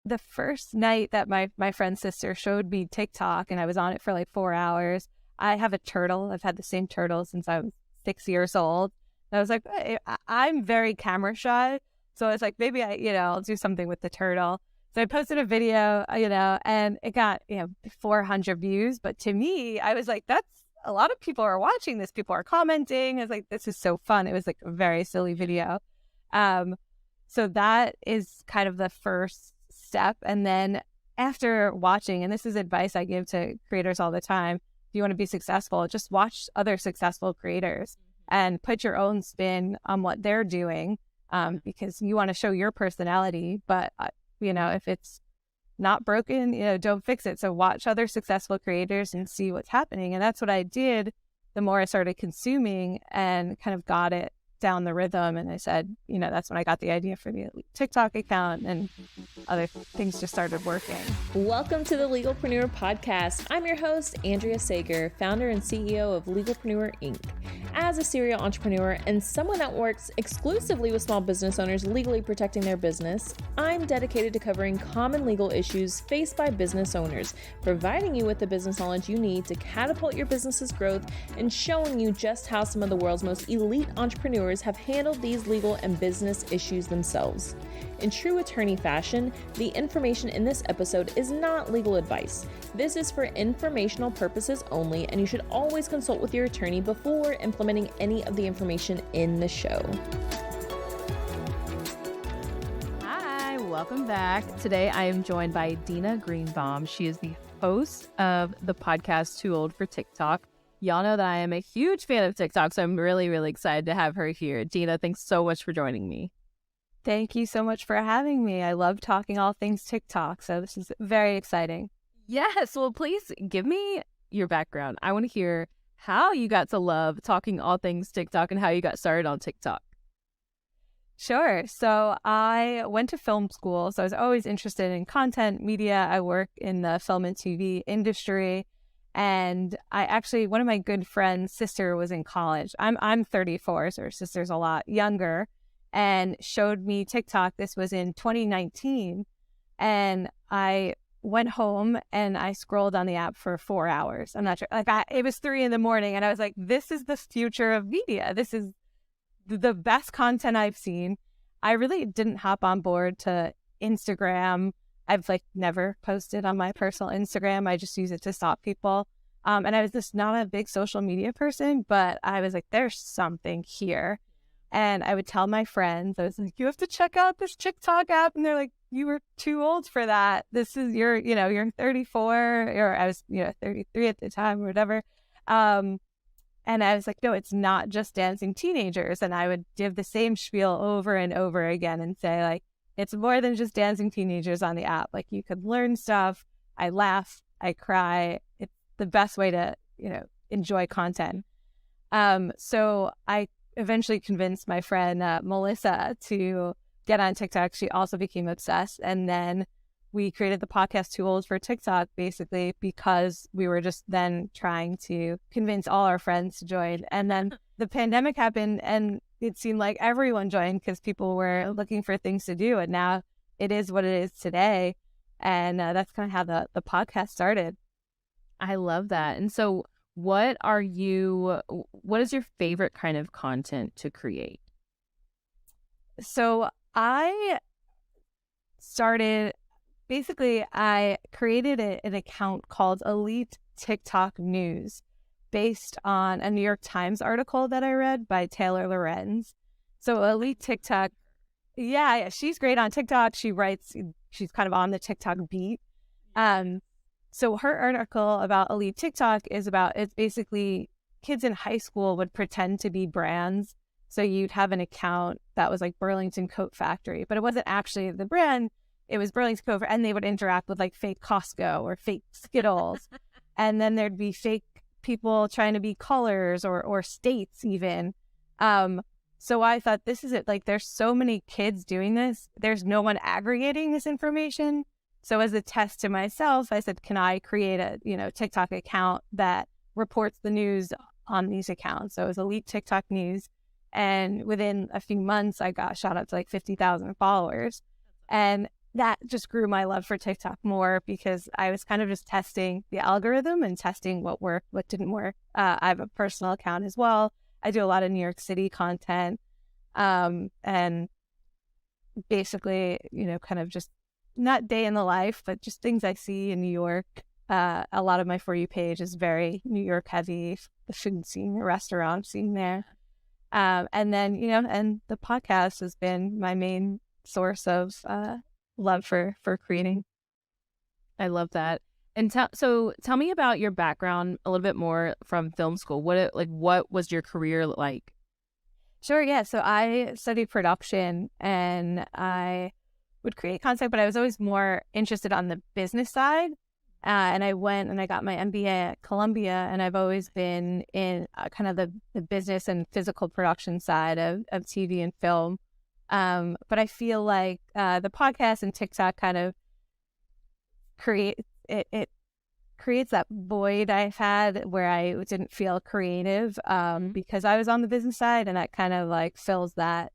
the first night that my friend's sister showed me TikTok and I was on it for like 4 hours, I have a turtle. I've had the same turtle since I was 6 years old. And I was like, I'm very camera shy. So I was like, maybe I'll do something with the turtle. So I posted a video, and it got, 400 views. But to me, I was like, that's a lot of people are watching this. People are commenting. I was like, this is so fun. It was like a very silly video. So that is kind of the first step. And then after watching, and this is advice I give to creators all the time, if you want to be successful, just watch other successful creators and put your own spin on what they're doing, because you want to show your personality. But, if it's not broken, don't fix it. So watch other successful creators and see what's happening. And that's what I did the more I started consuming and kind of got it down the rhythm. And I said, that's when I got the idea for the TikTok account, and other things just started working. Welcome to the Legalpreneur Podcast. I'm your host, Andrea Sager, founder and CEO of Legalpreneur Inc. As a serial entrepreneur and someone that works exclusively with small business owners legally protecting their business, I'm dedicated to covering common legal issues faced by business owners, providing you with the business knowledge you need to catapult your business's growth, and showing you just how some of the world's most elite entrepreneurs have handled these legal and business issues themselves. In true attorney fashion, the information in this episode is not legal advice. This is for informational purposes only, and you should always consult with your attorney before implementing any of the information in the show. Hi, welcome back. Today I am joined by Dena Greenbaum. She is the host of the podcast Too Old for TikTok. Y'all know that I am a huge fan of TikTok, so I'm really, really excited to have her here. Dena, thanks so much for joining me. Thank you so much for having me. I love talking all things TikTok, so this is very exciting. Yes, well, please give me your background. I want to hear how you got to love talking all things TikTok and how you got started on TikTok. Sure. So I went to film school, so I was always interested in content, media. I work in the film and TV industry. And one of my good friends' sister was in college. I'm 34, so her sister's a lot younger, and showed me TikTok. This was in 2019. And I went home and I scrolled on the app for 4 hours. I'm not sure. It was 3 a.m, and I was like, this is the future of media. This is the best content I've seen. I really didn't hop on board to Instagram. I've never posted on my personal Instagram. I just use it to stalk people. And I was just not a big social media person, but I was like, there's something here. And I would tell my friends, I was like, you have to check out this TikTok app. And they're like, you were too old for that. This is you're 34, or I was, 33 at the time or whatever. And I was like, no, it's not just dancing teenagers. And I would give the same spiel over and over again and say it's more than just dancing teenagers on the app. You could learn stuff. I laugh, I cry. It's the best way to, enjoy content. So I eventually convinced my friend Melissa to get on TikTok. She also became obsessed. And then we created the podcast Too Old for TikTok, basically because we were just then trying to convince all our friends to join. And then the pandemic happened, and it seemed like everyone joined because people were looking for things to do. And now it is what it is today. And that's kind of how the podcast started. I love that. And so what is your favorite kind of content to create? So I created an account called Elite TikTok News based on a New York Times article that I read by Taylor Lorenz. So Elite TikTok, yeah, she's great on TikTok. She's kind of on the TikTok beat. So her article about Elite TikTok it's basically kids in high school would pretend to be brands. So you'd have an account that was like Burlington Coat Factory, but it wasn't actually the brand. It was Burlington Coat Factory, and they would interact with fake Costco or fake Skittles. And then there'd be fake people trying to be colors or states even. So I thought, this is it. There's so many kids doing this. There's no one aggregating this information. So as a test to myself, I said, can I create a, TikTok account that reports the news on these accounts? So it was Elite TikTok News. And within a few months, I got shot up to 50,000 followers. And that just grew my love for TikTok more because I was kind of just testing the algorithm and testing what worked, what didn't work. I have a personal account as well. I do a lot of New York City content. And basically, kind of just not day in the life, but just things I see in New York. A lot of my For You page is very New York heavy, the food scene, the restaurant scene there. And then, and the podcast has been my main source of love for creating. I love that. And so tell me about your background a little bit more from film school. What was your career like? Sure, yeah. So I studied production and I would create content, but I was always more interested on the business side. And I went and I got my MBA at Columbia, and I've always been in kind of the business and physical production side of TV and film. But I feel like the podcast and TikTok kind of creates that void I've had where I didn't feel creative because I was on the business side, and that kind of like fills that.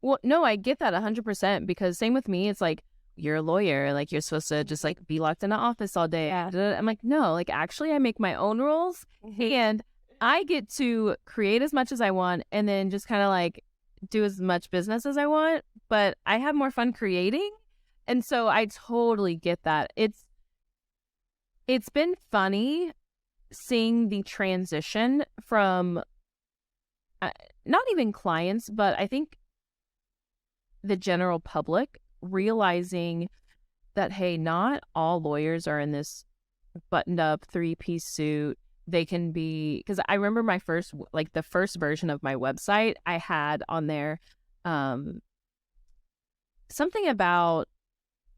Well, no, I get that 100% because same with me. It's like, you're a lawyer, like you're supposed to just like be locked in an office all day. Yeah. I'm like, no, like actually I make my own rules and I get to create as much as I want and then just kind of like do as much business as I want, but I have more fun creating. And so I totally get that. It's been funny seeing the transition from not even clients, but I think the general public realizing that, hey, not all lawyers are in this buttoned up 3-piece suit. They can be, because I remember the first version of my website, I had on there something about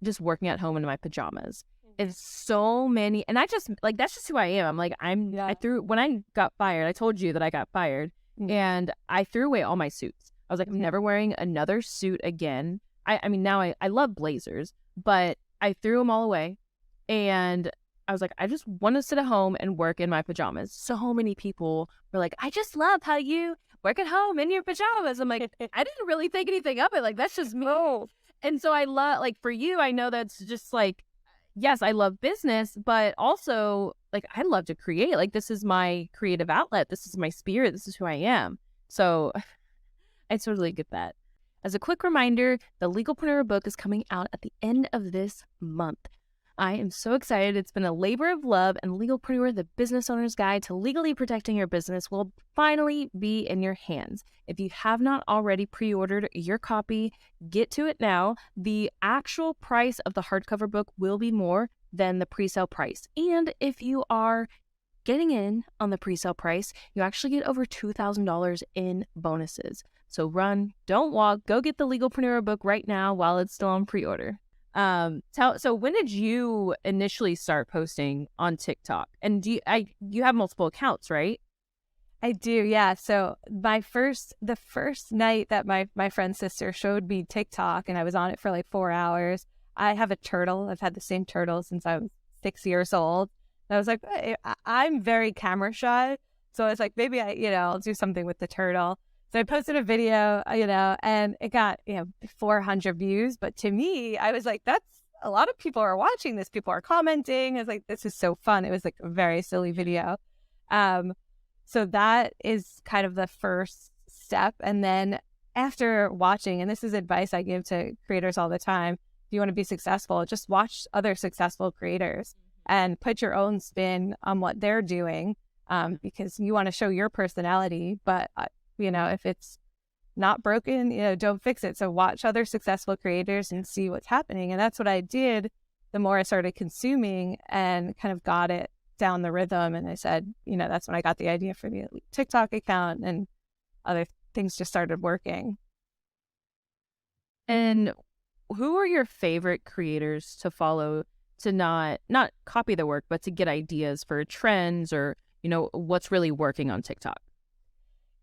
just working at home in my pajamas. And so many, and I just like, that's just who I am. I'm like, when I got fired, I told you that I got fired and I threw away all my suits. I was like, I'm never wearing another suit again. I mean, now I love blazers, but I threw them all away. And I was like, I just want to sit at home and work in my pajamas. So many people were like, I just love how you work at home in your pajamas. I'm like, I didn't really think anything of it. Like, that's just me. And so I love, like, for you, I know that's just like, yes, I love business, but also, like, I love to create. Like, this is my creative outlet. This is my spirit. This is who I am. So I totally get that. As a quick reminder, the Legalpreneur book is coming out at the end of this month. I am so excited. It's been a labor of love, and Legalpreneur, the business owner's guide to legally protecting your business, will finally be in your hands. If you have not already pre-ordered your copy, get to it now. The actual price of the hardcover book will be more than the pre-sale price. And if you are getting in on the pre-sale price, you actually get over $2,000 in bonuses. So run, don't walk, go get the Legalpreneur book right now while it's still on pre-order. So when did you initially start posting on TikTok? And you have multiple accounts, right? I do, yeah. So the first night that my friend's sister showed me TikTok and I was on it for like 4 hours, I have a turtle. I've had the same turtle since I was 6 years old. And I was like, I'm very camera shy. So it's like, maybe I'll do something with the turtle. So I posted a video, and it got, 400 views. But to me, I was like, that's a lot of people are watching this. People are commenting. I was like, this is so fun. It was like a very silly video. So that is kind of the first step. And then after watching, and this is advice I give to creators all the time, if you want to be successful, just watch other successful creators and put your own spin on what they're doing, because you want to show your personality. But if it's not broken, don't fix it. So watch other successful creators and see what's happening. And that's what I did the more I started consuming and kind of got it down the rhythm. And I said, that's when I got the idea for the TikTok account, and other things just started working. And who are your favorite creators to follow to not copy the work, but to get ideas for trends or, what's really working on TikTok?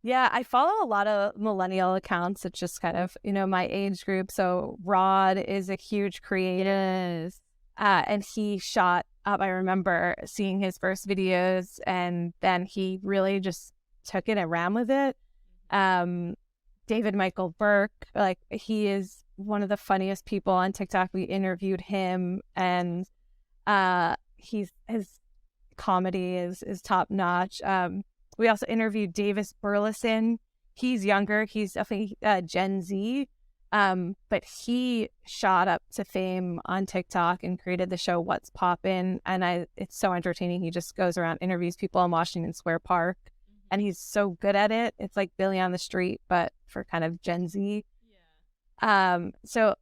Yeah, I follow a lot of millennial accounts. It's just kind of, my age group. So Rod is a huge creator. And he shot up, I remember seeing his first videos, and then he really just took it and ran with it. David Michael Burke, like, he is one of the funniest people on TikTok. We interviewed him, and his comedy is top notch. We also interviewed Davis Burleson. He's younger. He's definitely Gen Z. But he shot up to fame on TikTok and created the show What's Poppin'. And it's so entertaining. He just goes around, interviews people in Washington Square Park, and he's so good at it. It's like Billy on the Street, but for kind of Gen Z. So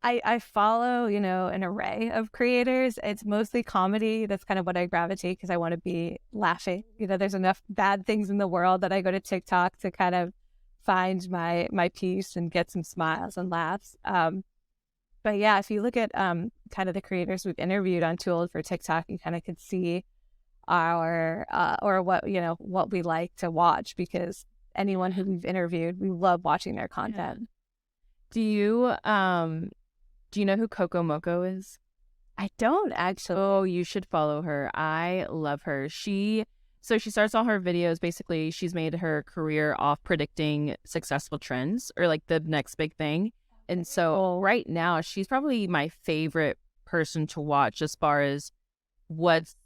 I follow, an array of creators. It's mostly comedy. That's kind of what I gravitate, because I want to be laughing. There's enough bad things in the world that I go to TikTok to kind of find my peace and get some smiles and laughs. But yeah, if you look at kind of the creators we've interviewed on Too Old for TikTok, you kind of could see our or what we like to watch, because anyone who we've interviewed, we love watching their content. Do you know who Coco Moco is? I don't actually. Oh, you should follow her. I love her. She starts all her videos. Basically, she's made her career off predicting successful trends, or like the next big thing. And so right now, she's probably my favorite person to watch as far as what's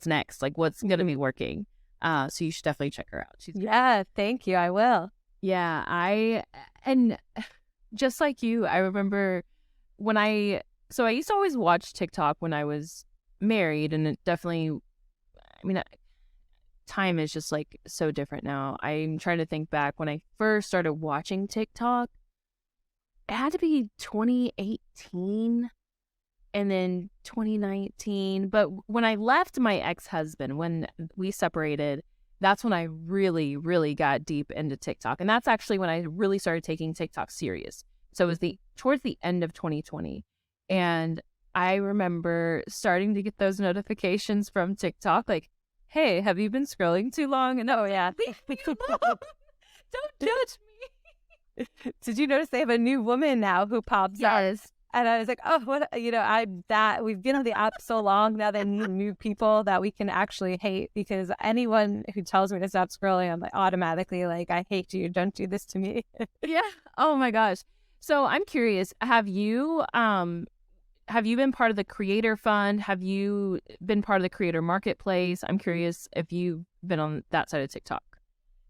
next, like what's going to be working. So you should definitely check her out. Yeah, thank you. I will. Yeah, and just like you, I remember when I used to always watch TikTok when I was married, and it definitely, time is just like so different now. I'm trying to think back when I first started watching TikTok. It had to be 2018 and then 2019. But when I left my ex-husband, when we separated, that's when I really, really got deep into TikTok. And that's actually when I really started taking TikTok serious. So it was towards the end of 2020. And I remember starting to get those notifications from TikTok, like, hey, have you been scrolling too long? And leave me alone. Don't judge me. Did you notice they have a new woman now who pops up? And I was like, oh, what, we've been on the app so long now, they need new people that we can actually hate, because anyone who tells me to stop scrolling, I'm like automatically like, I hate you. Don't do this to me. Yeah. Oh my gosh. So I'm curious, have you been part of the creator fund? Have you been part of the creator marketplace? I'm curious if you've been on that side of TikTok.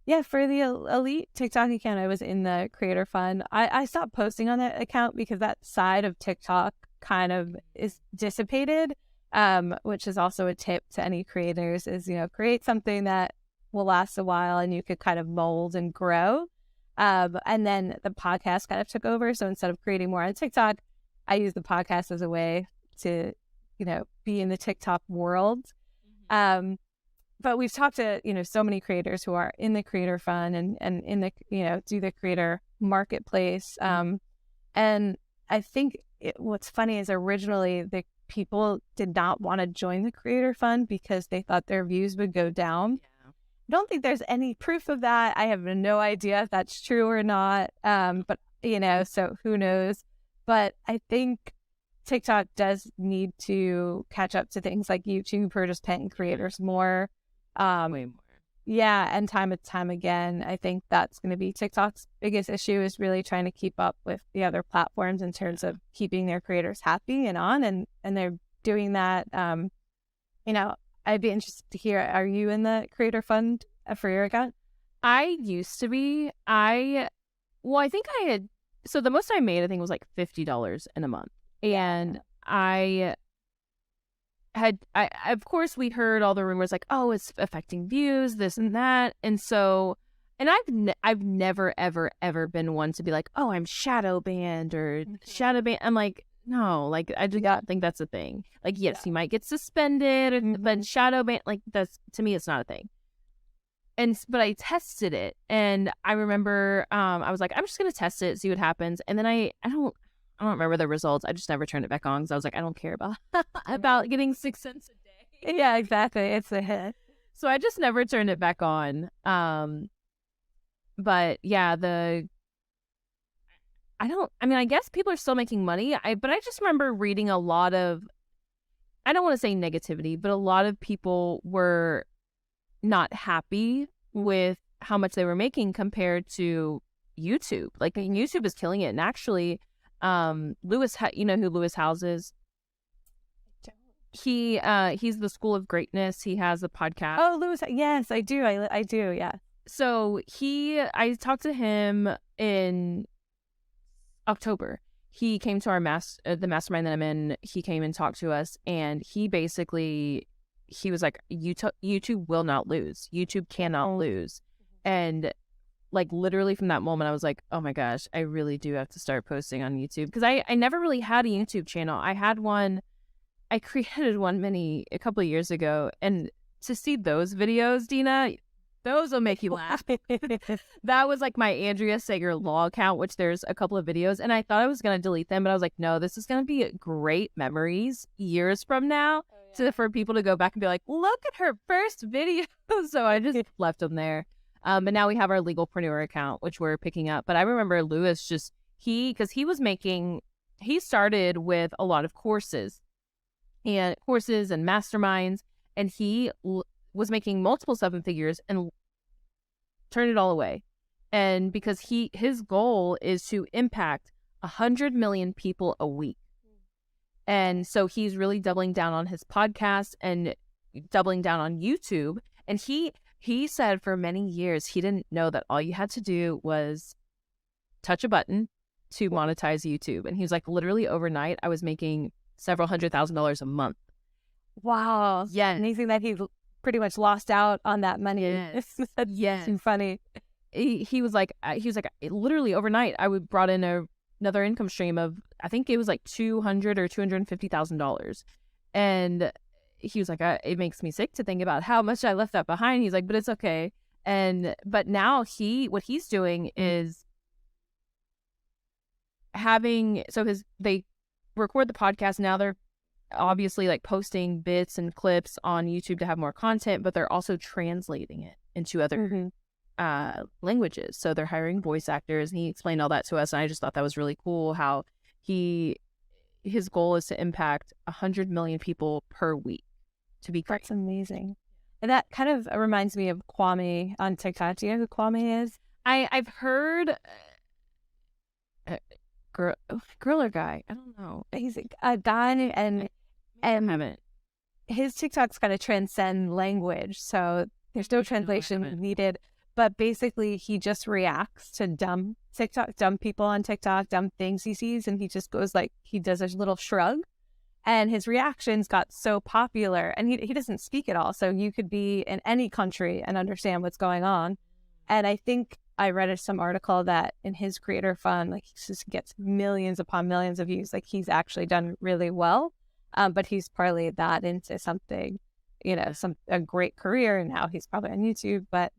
Yeah, for the elite TikTok account, I was in the creator fund. I stopped posting on that account because that side of TikTok kind of is dissipated, which is also a tip to any creators is, create something that will last a while and you could kind of mold and grow. And then the podcast kind of took over. So instead of creating more on TikTok, I use the podcast as a way to, be in the TikTok world. But we've talked to, so many creators who are in the creator fund and in the, do the creator marketplace. And I think what's funny is originally the people did not want to join the creator fund because they thought their views would go down. Yeah. I don't think there's any proof of that. I have no idea if that's true or not. But, so who knows? But I think TikTok does need to catch up to things like YouTube, who are just paying creators more. Way more. Yeah, and time and time again, I think that's going to be TikTok's biggest issue, is really trying to keep up with the other platforms in terms of keeping their creators happy and on, and they're doing that. I'd be interested to hear, are you in the creator fund for your account? I used to be. I think I had, so the most I made, I think, was like $50 in a month. And of course, we heard all the rumors like, oh, it's affecting views, this and that. And so, and I've never, ever, ever been one to be like, oh, I'm shadow banned or shadow banned. I'm like, no, like, I do not think that's a thing. Like, yes, you might get suspended, but shadow ban, like, that's, to me, it's not a thing. But I tested it, and I remember I was like, I'm just going to test it, see what happens. And then I don't remember the results. I just never turned it back on because I was like, I don't care about getting 6 cents a day. Yeah, exactly. It's a hit. So I just never turned it back on. But yeah, I guess people are still making money. But I just remember reading a lot of, I don't want to say negativity, but a lot of people were not happy with how much they were making compared to YouTube. Like, YouTube is killing it. And actually, Lewis, you know who Lewis Howes is? He's the School of Greatness. He has a podcast. Oh, Lewis. Yes, I do. I do. Yeah. So I talked to him in October. He came to our the mastermind that I'm in. He came and talked to us, and he was like, YouTube will not lose. YouTube cannot lose. And like literally from that moment, I was like, oh my gosh, I really do have to start posting on YouTube, because I never really had a YouTube channel. I had one. I created one a couple of years ago, and to see those videos, Dena, those will make you laugh. That was like my Andrea Sager Law account, which there's a couple of videos, and I thought I was going to delete them, but I was like, no, this is going to be great memories years from now for people to go back and be like, look at her first video. So I just left them there. But now we have our Legalpreneur account, which we're picking up. But I remember Lewis because he started with a lot of courses and masterminds, and he was making multiple 7 figures and turned it all away. And because his goal is to impact 100 million people a week. And so he's really doubling down on his podcast and doubling down on YouTube. And he said for many years, he didn't know that all you had to do was touch a button to monetize YouTube. And he was like, literally overnight, I was making several $100,000 a month. Wow. Yeah. Amazing that he pretty much lost out on that money. Yes. That's yes. funny. He was like, literally overnight, I would brought in another income stream of, I think it was like $200,000 or $250,000. And he was like, it makes me sick to think about how much I left that behind. He's like, but it's okay. But now what he's doing is they record the podcast. Now they're obviously like posting bits and clips on YouTube to have more content, but they're also translating it into other languages. So they're hiring voice actors, and he explained all that to us. And I just thought that was really cool how his goal is to impact 100 million people per week. To be great. That's amazing. And that kind of reminds me of Kwame on TikTok. Do you know who Kwame is? I've heard girl or guy. I don't know. He's a guy, and haven't. His TikToks kind of transcend language, so there's no translation needed. But basically, he just reacts to dumb people on TikTok, dumb things he sees, and he just goes he does a little shrug. And his reactions got so popular, and he doesn't speak at all. So you could be in any country and understand what's going on. And I think I read some article that in his creator fund, he just gets millions upon millions of views. He's actually done really well. But he's parlayed that into something, a great career. And now he's probably on YouTube. But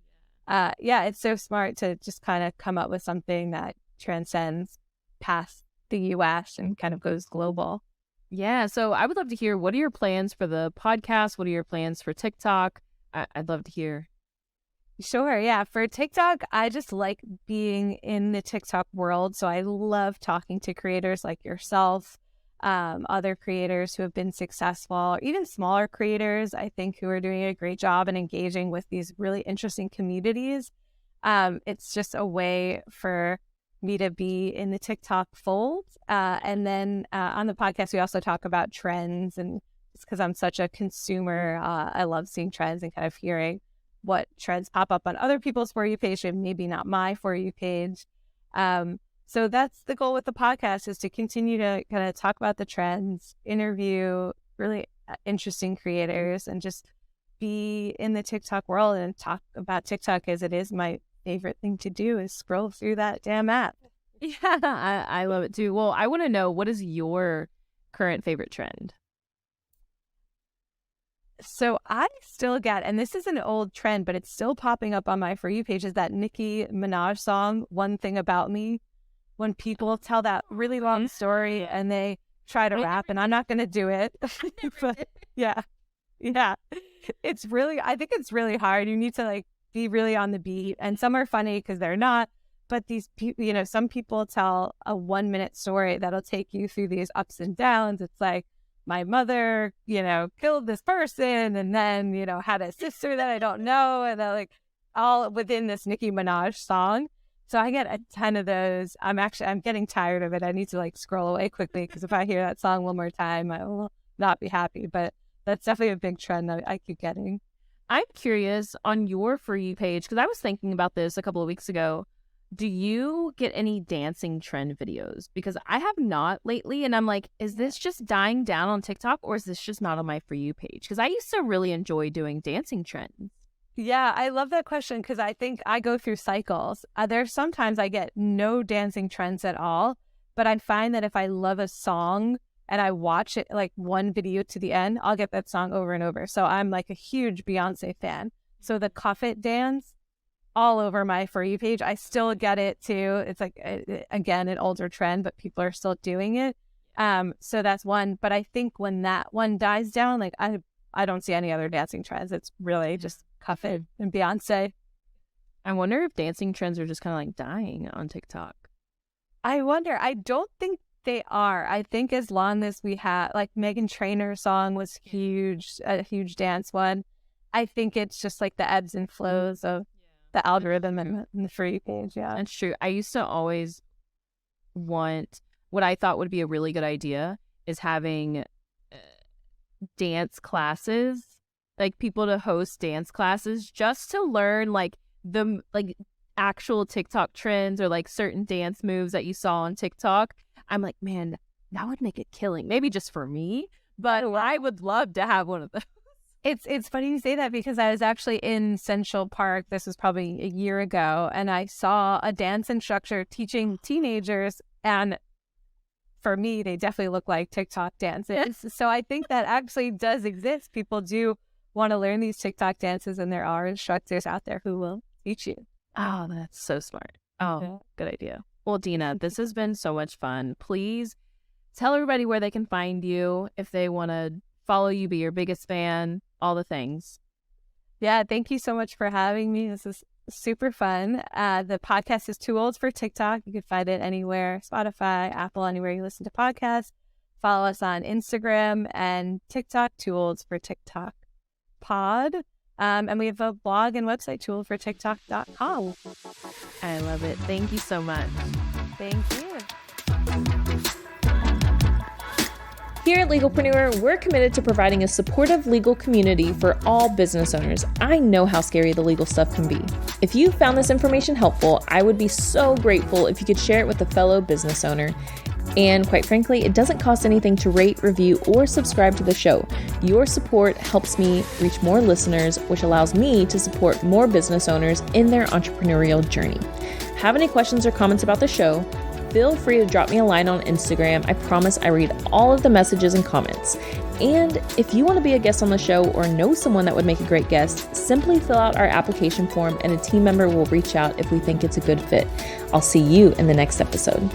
it's so smart to just kind of come up with something that transcends past the US and kind of goes global. Yeah, so I would love to hear, what are your plans for the podcast? What are your plans for TikTok? I'd love to hear. Sure, yeah. For TikTok, I just like being in the TikTok world. So I love talking to creators like yourself, other creators who have been successful, even smaller creators, I think, who are doing a great job and engaging with these really interesting communities. It's just a way for me to be in the TikTok fold. And then on the podcast, we also talk about trends. And it's because I'm such a consumer. I love seeing trends and kind of hearing what trends pop up on other people's For You page and maybe not my For You page. So that's the goal with the podcast, is to continue to kind of talk about the trends, interview really interesting creators, and just be in the TikTok world and talk about TikTok, as it is my favorite thing to do, is scroll through that damn app. Yeah, I love it too. Well, I want to know, what is your current favorite trend? So I still get, and this is an old trend, but it's still popping up on my For You page, is that Nicki Minaj song, One Thing About Me. When people tell that really long story and they try to rap, and I'm not going to do it. But yeah. It's really, I think it's really hard. You need to be really on the beat, and some are funny because they're not. But these people, some people tell a 1-minute story that'll take you through these ups and downs. It's like, my mother, killed this person, and then, had a sister that I don't know, and they're all within this Nicki Minaj song. So I get a ton of those. I'm getting tired of it. I need to like scroll away quickly because if I hear that song one more time, I will not be happy. But that's definitely a big trend that I keep getting. I'm curious on your For You page, because I was thinking about this a couple of weeks ago. Do you get any dancing trend videos? Because I have not lately, and I'm like, is this just dying down on TikTok, or is this just not on my For You page? Because I used to really enjoy doing dancing trends. Yeah, I love that question because I think I go through cycles. There's sometimes I get no dancing trends at all, but I find that if I love a song and I watch it like one video to the end, I'll get that song over and over. So I'm like a huge Beyonce fan. So the Cuff It dance, all over my For You page. I still get it too. It's like, again, an older trend, but people are still doing it. So that's one. But I think when that one dies down, like I don't see any other dancing trends. It's really just Cuff It and Beyonce. I wonder if dancing trends are just kind of like dying on TikTok. I wonder. I don't think they are. I think as long as we have, like Meghan Trainor's song was huge, a huge dance one. I think it's just like the ebbs and flows of the algorithm and the For You page. Yeah, that's true. I used to always want, what I thought would be a really good idea is having dance classes, like people to host dance classes just to learn like the like actual TikTok trends or like certain dance moves that you saw on TikTok. I'm like, man, that would make a killing. Maybe just for me, but I would love to have one of those. It's funny you say that because I was actually in Central Park. This was probably a year ago, and I saw a dance instructor teaching teenagers, and for me, they definitely look like TikTok dances. So I think that actually does exist. People do want to learn these TikTok dances, and there are instructors out there who will teach you. Oh, that's so smart. Oh, good idea. Well, Dena, this has been so much fun. Please tell everybody where they can find you if they want to follow you, be your biggest fan, all the things. Yeah, thank you so much for having me. This is super fun. The podcast is Too Old for TikTok. You can find it anywhere, Spotify, Apple, anywhere you listen to podcasts. Follow us on Instagram and TikTok, Too Old for TikTok Pod. And we have a blog and website, tooledfortiktok.com. I love it. Thank you so much. Thank you. Here at Legalpreneur, we're committed to providing a supportive legal community for all business owners. I know how scary the legal stuff can be. If you found this information helpful, I would be so grateful if you could share it with a fellow business owner. And quite frankly, it doesn't cost anything to rate, review, or subscribe to the show. Your support helps me reach more listeners, which allows me to support more business owners in their entrepreneurial journey. Have any questions or comments about the show? Feel free to drop me a line on Instagram. I promise I read all of the messages and comments. And if you want to be a guest on the show or know someone that would make a great guest, simply fill out our application form and a team member will reach out if we think it's a good fit. I'll see you in the next episode.